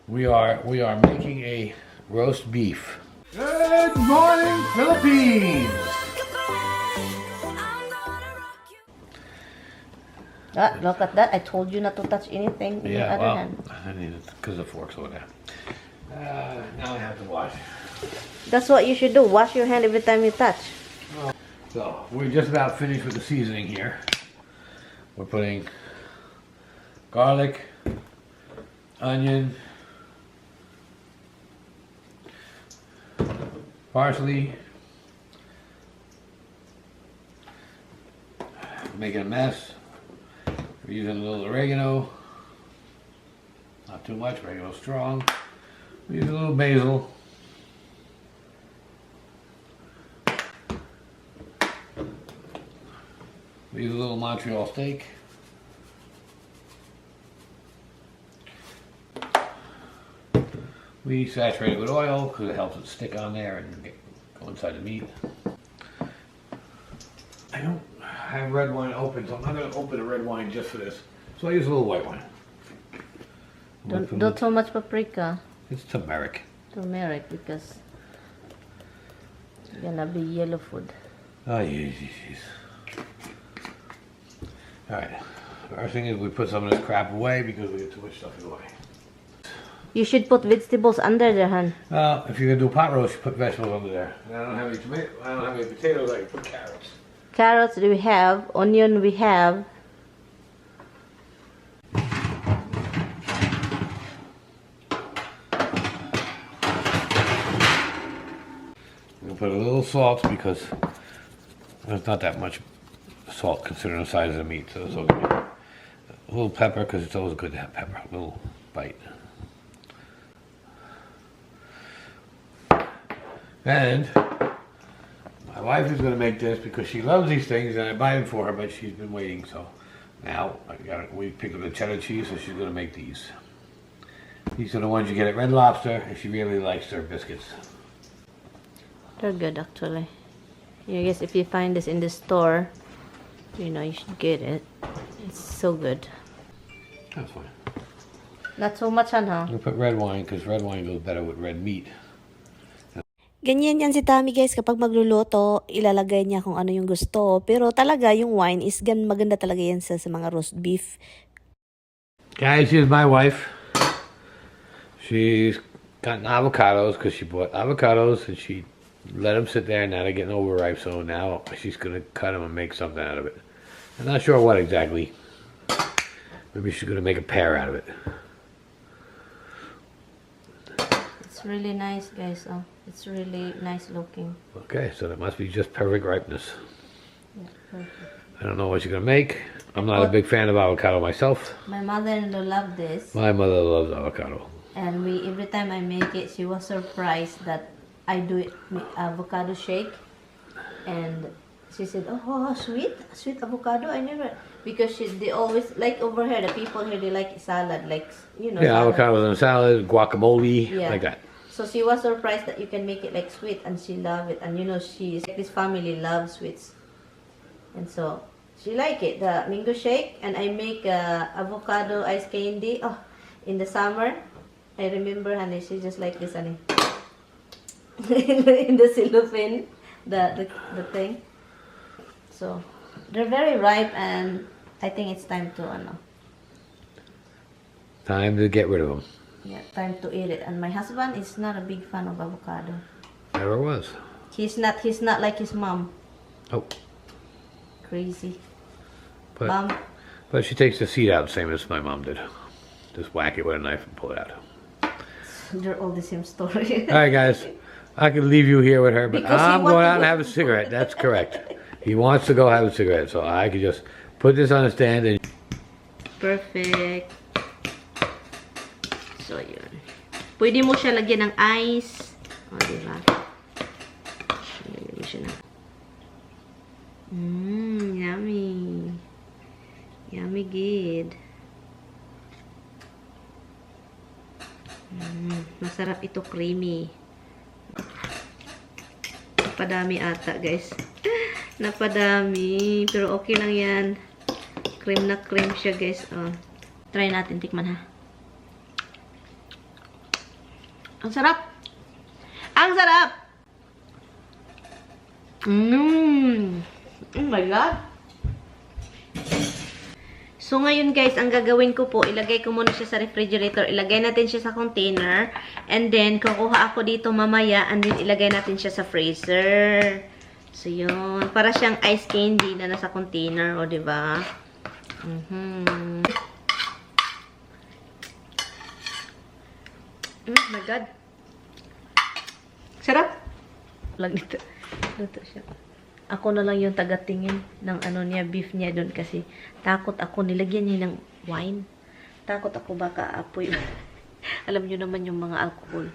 We are making a roast beef. Good morning, Philippines! Look at that. I told you not to touch anything in your other hand. I need it because the fork's over there. Now I have to wash. That's what you should do. Wash your hand every time you touch. So, we're just about finished with the seasoning here. We're putting garlic, onion, parsley, making a mess. We're using a little oregano, not too much, oregano strong. We use a little basil. We use a little Montreal steak. We saturate it with oil because it helps it stick on there and go inside the meat. I don't have red wine open, so I'm not going to open a red wine just for this. So I use a little white wine. Don't so much paprika. It's turmeric. Turmeric, because it's gonna be yellow food. Oh, yes. Alright, first thing is we put some of this crap away because we get too much stuff in the way. You should put vegetables under there, hon. If you're gonna do pot roast, you put vegetables under there. And I don't have any tomatoes. I don't have any potatoes. I can put carrots. Carrots we have, onion we have. We'll put a little salt because there's not that much salt considering the size of the meat, so it's okay. A little pepper because it's always good to have pepper. A little bite. And my wife is going to make this because she loves these things and I buy them for her, but she's been waiting, so now we picked up the cheddar cheese, so she's going to make these. These are the ones you get at Red Lobster, and she really likes their biscuits. They're good, actually. I guess if you find this in the store, you know, you should get it. It's so good. That's fine. Not so much, huh? We'll put red wine because red wine goes better with red meat. Ganyan yan si Tommy, guys. Kapag magluluto, ilalagay niya kung ano yung gusto. Pero talaga, yung wine is maganda talaga yan sa mga roast beef. Guys, here's my wife. She's gotten avocados because she bought avocados and she let them sit there. Now they're getting overripe, so now she's going to cut them and make something out of it. I'm not sure what exactly. Maybe she's going to make a pear out of it. It's really nice, guys. Oh, it's really nice looking. Okay, so that must be just perfect ripeness. Yeah, perfect. I don't know what you're going to make. I'm not a big fan of avocado myself. My mother-in-law loved this. My mother loves avocado. And every time I make it, she was surprised that I do it with avocado shake. And she said, oh, sweet avocado. I never, because they always, like over here, the people here, they like salad, like, you know. Yeah, salad. avocados and salad, guacamole, Yeah. like that. So she was surprised that you can make it like sweet, and she loved it. And you know, this family loves sweets. And so she liked it, the mango shake. And I make avocado ice candy. Oh, in the summer, I remember, honey, she just like this, honey. in the cellophane, the thing. So they're very ripe, and I think it's time to Time to get rid of them. yeah, time to eat it. And my husband is not a big fan of avocado. Never was. He's not like his mom. Oh. Crazy. But she takes the seed out the same as my mom did. Just whack it with a knife and pull it out. They're all the same story. All right, guys. I could leave you here with her, but Because I'm going out and have a cigarette. That's correct. He wants to go have a cigarette, so I could just put this on a stand and... Perfect. So, yun. Pwede mo siya lagyan ng ice. O, diba? Lagyan mo siya ng... Yummy. Yummy good. Masarap ito, creamy. Napadami ata, guys. Napadami. Pero okay lang yan. Cream na cream siya, guys. Oh. Try natin, tikman ha. Ang sarap! Ang sarap! Oh my God! So, ngayon guys, ang gagawin ko po, ilagay ko muna siya sa refrigerator. Ilagay natin siya sa container. And then, kukuha ako dito mamaya. And then, ilagay natin siya sa freezer. So, yun. Para siyang ice candy na nasa container. O, diba? Oh my God. Sarap. Lang dito. Luto siya. Ako na lang yung tagatingin ng ano niya, beef niya doon kasi takot ako. Nilagyan niya ng wine. Takot ako baka apoy. Alam niyo naman yung mga alcohol.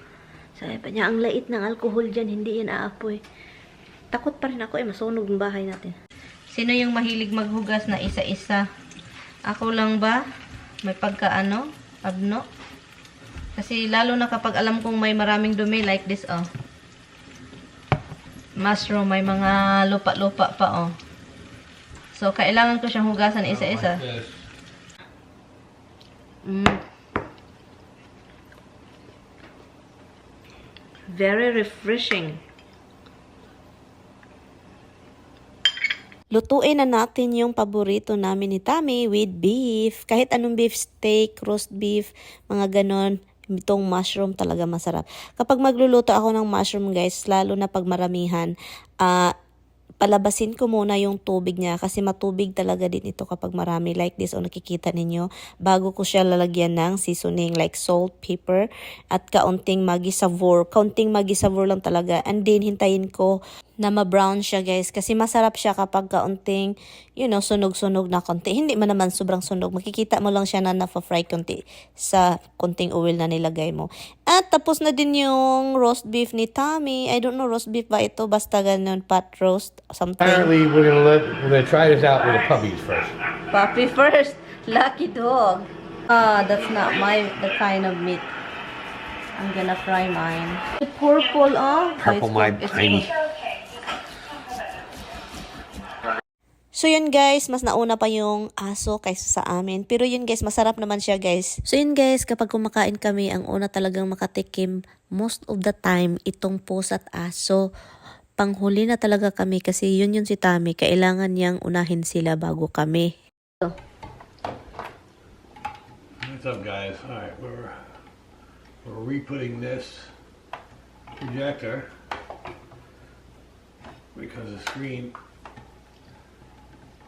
Sabi pa niya, ang lait ng alcohol dyan, hindi yan aapoy. Takot pa rin ako masunog yung bahay natin. Sino yung mahilig maghugas na isa-isa? Ako lang ba? May pagkaano? Abno? Kasi lalo na kapag alam kong may maraming dumi like this, oh. Mushroom, may mga lupa-lupa pa, oh. So, kailangan ko siyang hugasan isa-isa. Very refreshing. Lutuin na natin yung paborito namin ni Tami with beef. Kahit anong beef steak, roast beef, mga ganon. Itong mushroom talaga masarap. Kapag magluluto ako ng mushroom guys, lalo na pag maramihan, palabasin ko muna yung tubig niya kasi matubig talaga din ito kapag marami like this o nakikita ninyo. Bago ko siya lalagyan ng seasoning like salt, pepper at kaunting Maggi Savor. Kaunting Maggi Savor lang talaga and then hintayin ko na ma-brown siya guys kasi masarap siya kapag kaunting sunog-sunog na konti. Hindi man naman sobrang sunog. Makikita mo lang siya na na-fry konti sa konting oil na nilagay mo. At tapos na din yung roast beef ni Tommy. I don't know roast beef ba ito basta ganun pot roast something. Apparently we're gonna try this out with the puppies first. Puppy first. Lucky dog. That's not the kind of meat. I'm gonna fry mine. The purple, Purple, my tiny. So yun guys, mas nauna pa yung aso kaysa sa amin. Pero yun guys, masarap naman siya guys. So yun guys, kapag kumakain kami, ang una talagang makatikim most of the time itong pusa at aso. Panghuli na talaga kami kasi yun si Tami. Kailangan niyang unahin sila bago kami. What's up guys? Alright, we're re-putting this projector because the screen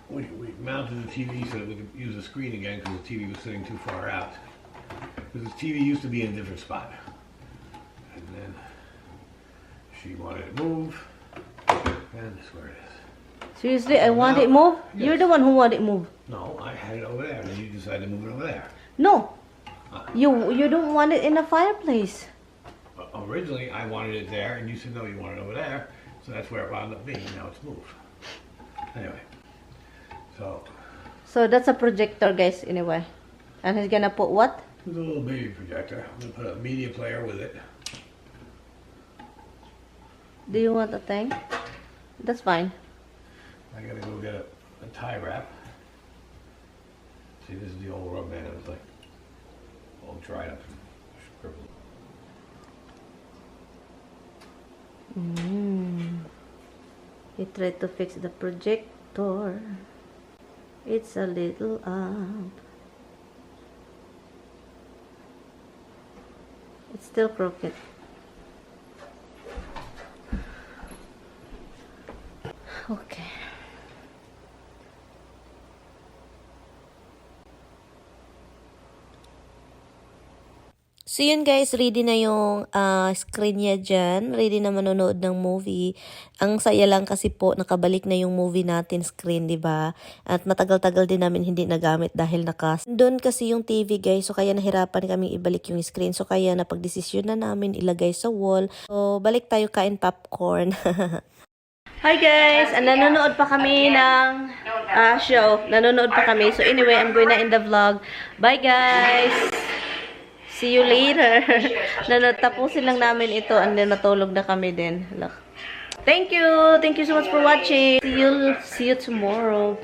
we mounted the TV so that we could use the screen again because the TV was sitting too far out. Because the TV used to be in a different spot. And then she wanted it moved. And this is where it is. Seriously, I want it moved? Yes. You're the one who want it moved. No, I had it over there and then you decided to move it over there. No. You don't want it in the fireplace. Originally I wanted it there and you said no, you want it over there. So that's where it wound up being. Now it's moved. Anyway. So that's a projector, guys, anyway. And he's gonna put what? It's a little baby projector. I'm gonna put a media player with it. Do you want a thing? That's fine. I gotta go get a tie wrap. See, this is the old rubber band. It was like all dried up and scribbled. He tried to fix the projector. It's a little up. It's still crooked. Okay. So yun guys, ready na yung screen niya dyan. Ready na manonood ng movie. Ang saya lang kasi po, nakabalik na yung movie natin screen, di ba? At matagal-tagal din namin hindi nagamit dahil doon kasi yung TV guys. So kaya nahirapan kaming ibalik yung screen. So kaya napagdesisyon na namin ilagay sa wall. So balik tayo kain popcorn. Hi guys! Nanonood pa kami ng show. Nanonood pa kami. So anyway, I'm going na in the vlog. Bye guys! See you later. Tapusin lang namin ito and then natulog na kami din. Look. Thank you. Thank you so much for watching. See you tomorrow.